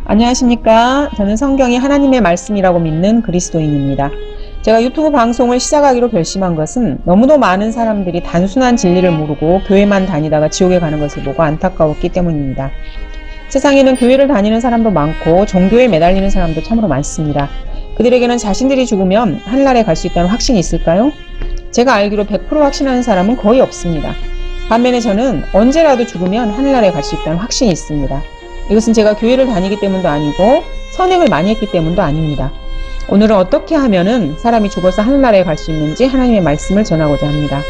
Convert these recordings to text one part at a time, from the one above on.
안녕하십니까. 저는 성경이 하나님의 말씀이라고 믿는 그리스도인입니다. 제가 유튜브 방송을 시작하기로 결심한 것은 너무도 많은 사람들이 단순한 진리를 모르고 교회만 다니다가 지옥에 가는 것을 보고 안타까웠기 때문입니다. 세상에는 교회를 다니는 사람도 많고 종교에 매달리는 사람도 참으로 많습니다. 그들에게는 자신들이 죽으면 하늘나라에 갈 수 있다는 확신이 있을까요? 제가 알기로 100% 확신하는 사람은 거의 없습니다. 반면에 저는 언제라도 죽으면 하늘나라에 갈 수 있다는 확신이 있습니다. 이것은 제가 교회를 다니기 때문도 아니고 선행을 많이 했기 때문도 아닙니다. 오늘은 어떻게 하면은 사람이 죽어서 하늘나라에 갈 수 있는지 하나님의 말씀을 전하고자 합니다.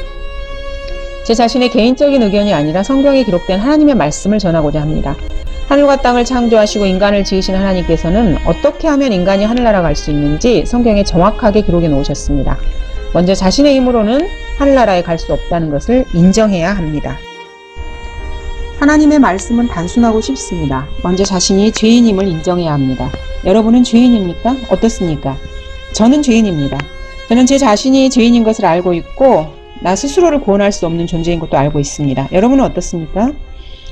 제 자신의 개인적인 의견이 아니라 성경에 기록된 하나님의 말씀을 전하고자 합니다. 하늘과 땅을 창조하시고 인간을 지으신 하나님께서는 어떻게 하면 인간이 하늘나라 갈 수 있는지 성경에 정확하게 기록해 놓으셨습니다. 먼저 자신의 힘으로는 하늘나라에 갈 수 없다는 것을 인정해야 합니다. 하나님의 말씀은 단순하고 쉽습니다. 먼저 자신이 죄인임을 인정해야 합니다. 여러분은 죄인입니까? 어떻습니까? 저는 죄인입니다. 저는 제 자신이 죄인인 것을 알고 있고 나 스스로를 구원할 수 없는 존재인 것도 알고 있습니다. 여러분은 어떻습니까?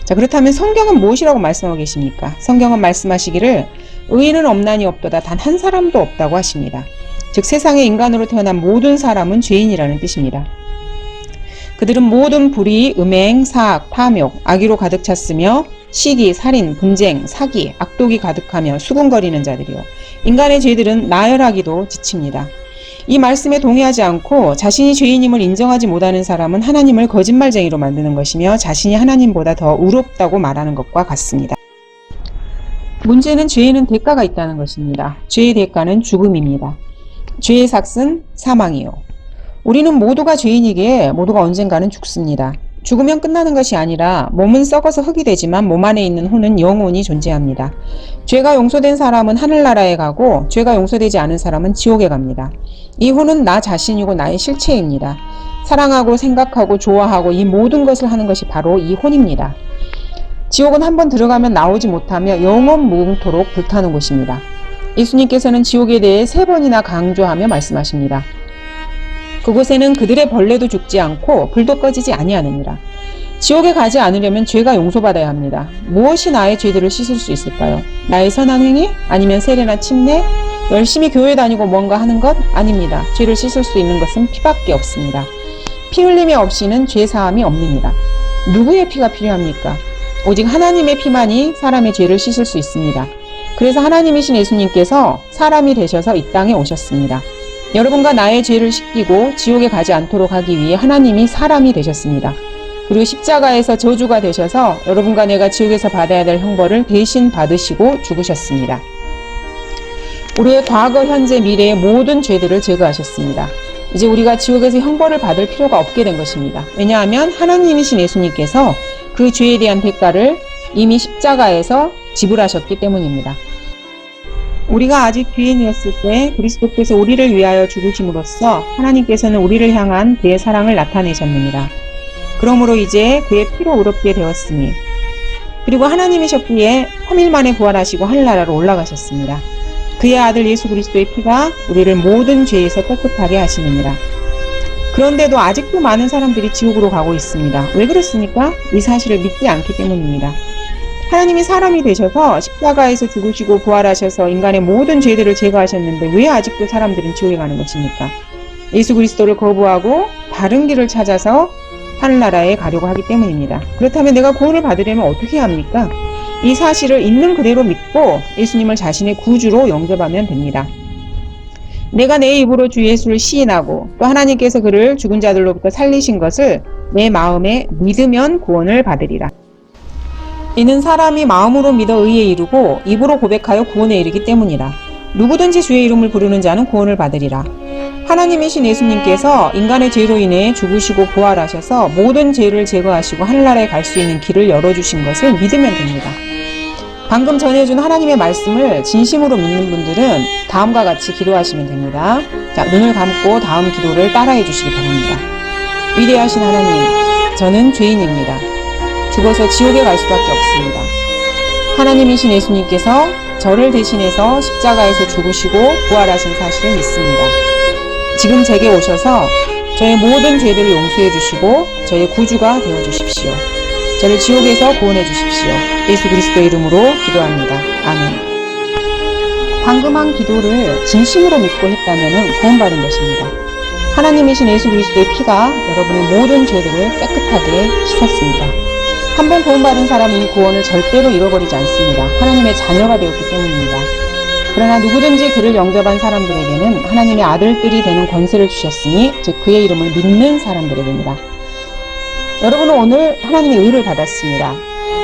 자, 그렇다면 성경은 무엇이라고 말씀하고 계십니까? 성경은 말씀하시기를 의인은 없나니 없도다 단 한 사람도 없다고 하십니다. 즉 세상에 인간으로 태어난 모든 사람은 죄인이라는 뜻입니다. 그들은 모든 불의, 음행, 사악, 탐욕, 악의로 가득 찼으며 시기, 살인, 분쟁, 사기, 악독이 가득하며 수군거리는 자들이요. 인간의 죄들은 나열하기도 지칩니다. 이 말씀에 동의하지 않고 자신이 죄인임을 인정하지 못하는 사람은 하나님을 거짓말쟁이로 만드는 것이며 자신이 하나님보다 더 의롭다고 말하는 것과 같습니다. 문제는 죄에는 대가가 있다는 것입니다. 죄의 대가는 죽음입니다. 죄의 삭은 사망이요. 우리는 모두가 죄인이기에 모두가 언젠가는 죽습니다. 죽으면 끝나는 것이 아니라 몸은 썩어서 흙이 되지만 몸 안에 있는 혼은 영원히 존재합니다. 죄가 용서된 사람은 하늘나라에 가고 죄가 용서되지 않은 사람은 지옥에 갑니다. 이 혼은 나 자신이고 나의 실체입니다. 사랑하고 생각하고 좋아하고 이 모든 것을 하는 것이 바로 이 혼입니다. 지옥은 한번 들어가면 나오지 못하며 영원 무궁토록 불타는 곳입니다. 예수님께서는 지옥에 대해 3번이나 강조하며 말씀하십니다. 그곳에는 그들의 벌레도 죽지 않고 불도 꺼지지 아니하느니라. 지옥에 가지 않으려면 죄가 용서받아야 합니다. 무엇이 나의 죄들을 씻을 수 있을까요? 나의 선한 행위? 아니면 세례나 침례? 열심히 교회 다니고 뭔가 하는 것? 아닙니다. 죄를 씻을 수 있는 것은 피밖에 없습니다. 피 흘림이 없이는 죄 사함이 없느니라. 누구의 피가 필요합니까? 오직 하나님의 피만이 사람의 죄를 씻을 수 있습니다. 그래서 하나님이신 예수님께서 사람이 되셔서 이 땅에 오셨습니다. 여러분과 나의 죄를 씻기고 지옥에 가지 않도록 하기 위해 하나님이 사람이 되셨습니다. 그리고 십자가에서 저주가 되셔서 여러분과 내가 지옥에서 받아야 될 형벌을 대신 받으시고 죽으셨습니다. 우리의 과거, 현재, 미래의 모든 죄들을 제거하셨습니다. 이제 우리가 지옥에서 형벌을 받을 필요가 없게 된 것입니다. 왜냐하면 하나님이신 예수님께서 그 죄에 대한 대가를 이미 십자가에서 지불하셨기 때문입니다. 우리가 아직 죄인이었을 때 그리스도께서 우리를 위하여 죽으심으로써 하나님께서는 우리를 향한 그의 사랑을 나타내셨느니라. 그러므로 이제 그의 피로 의롭게 되었으니 그리고 하나님이셨기에 3일 만에 부활하시고 하늘나라로 올라가셨습니다. 그의 아들 예수 그리스도의 피가 우리를 모든 죄에서 깨끗하게 하시느니라. 그런데도 아직도 많은 사람들이 지옥으로 가고 있습니다. 왜 그렇습니까? 이 사실을 믿지 않기 때문입니다. 하나님이 사람이 되셔서 십자가에서 죽으시고 부활하셔서 인간의 모든 죄들을 제거하셨는데 왜 아직도 사람들은 지옥에 가는 것입니까? 예수 그리스도를 거부하고 다른 길을 찾아서 하늘나라에 가려고 하기 때문입니다. 그렇다면 내가 구원을 받으려면 어떻게 해야 합니까? 이 사실을 있는 그대로 믿고 예수님을 자신의 구주로 영접하면 됩니다. 내가 내 입으로 주 예수를 시인하고 또 하나님께서 그를 죽은 자들로부터 살리신 것을 내 마음에 믿으면 구원을 받으리라. 이는 사람이 마음으로 믿어 의에 이르고 입으로 고백하여 구원에 이르기 때문이라. 누구든지 주의 이름을 부르는 자는 구원을 받으리라. 하나님이신 예수님께서 인간의 죄로 인해 죽으시고 부활하셔서 모든 죄를 제거하시고 하늘나라에 갈 수 있는 길을 열어주신 것을 믿으면 됩니다. 방금 전해준 하나님의 말씀을 진심으로 믿는 분들은 다음과 같이 기도하시면 됩니다. 자, 눈을 감고 다음 기도를 따라해 주시기 바랍니다. 위대하신 하나님, 저는 죄인입니다. 죽어서 지옥에 갈 수밖에 없습니다. 하나님이신 예수님께서 저를 대신해서 십자가에서 죽으시고 부활하신 사실을 믿습니다. 지금 제게 오셔서 저의 모든 죄들을 용서해 주시고 저의 구주가 되어 주십시오. 저를 지옥에서 구원해 주십시오. 예수 그리스도의 이름으로 기도합니다. 아멘. 방금 한 기도를 진심으로 믿고 했다면 구원받은 것입니다. 하나님이신 예수 그리스도의 피가 여러분의 모든 죄들을 깨끗하게 씻었습니다. 한 번 구원받은 사람이 이 구원을 절대로 잃어버리지 않습니다. 하나님의 자녀가 되었기 때문입니다. 그러나 누구든지 그를 영접한 사람들에게는 하나님의 아들들이 되는 권세를 주셨으니 즉 그의 이름을 믿는 사람들에게입니다. 여러분은 오늘 하나님의 의를 받았습니다.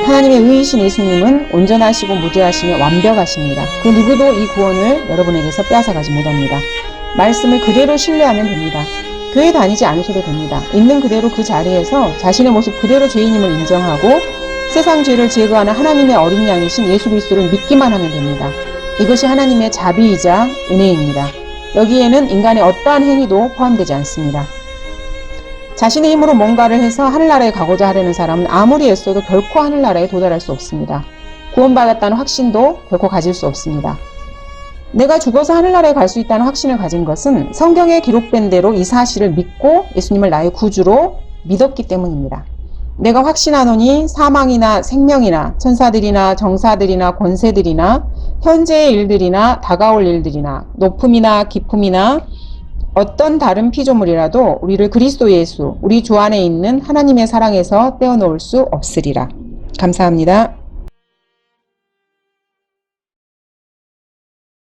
하나님의 의이신 예수님은 온전하시고 무죄하시며 완벽하십니다. 그 누구도 이 구원을 여러분에게서 빼앗아가지 못합니다. 말씀을 그대로 신뢰하면 됩니다. 교회 다니지 않으셔도 됩니다. 있는 그대로 그 자리에서 자신의 모습 그대로 죄인임을 인정하고 세상 죄를 제거하는 하나님의 어린 양이신 예수 그리스도를 믿기만 하면 됩니다. 이것이 하나님의 자비이자 은혜입니다. 여기에는 인간의 어떠한 행위도 포함되지 않습니다. 자신의 힘으로 뭔가를 해서 하늘나라에 가고자 하려는 사람은 아무리 애써도 결코 하늘나라에 도달할 수 없습니다. 구원받았다는 확신도 결코 가질 수 없습니다. 내가 죽어서 하늘나라에 갈 수 있다는 확신을 가진 것은 성경에 기록된 대로 이 사실을 믿고 예수님을 나의 구주로 믿었기 때문입니다. 내가 확신하노니 사망이나 생명이나 천사들이나 정사들이나 권세들이나 현재의 일들이나 다가올 일들이나 높음이나 깊음이나 어떤 다른 피조물이라도 우리를 그리스도 예수, 우리 주 안에 있는 하나님의 사랑에서 떼어놓을 수 없으리라. 감사합니다.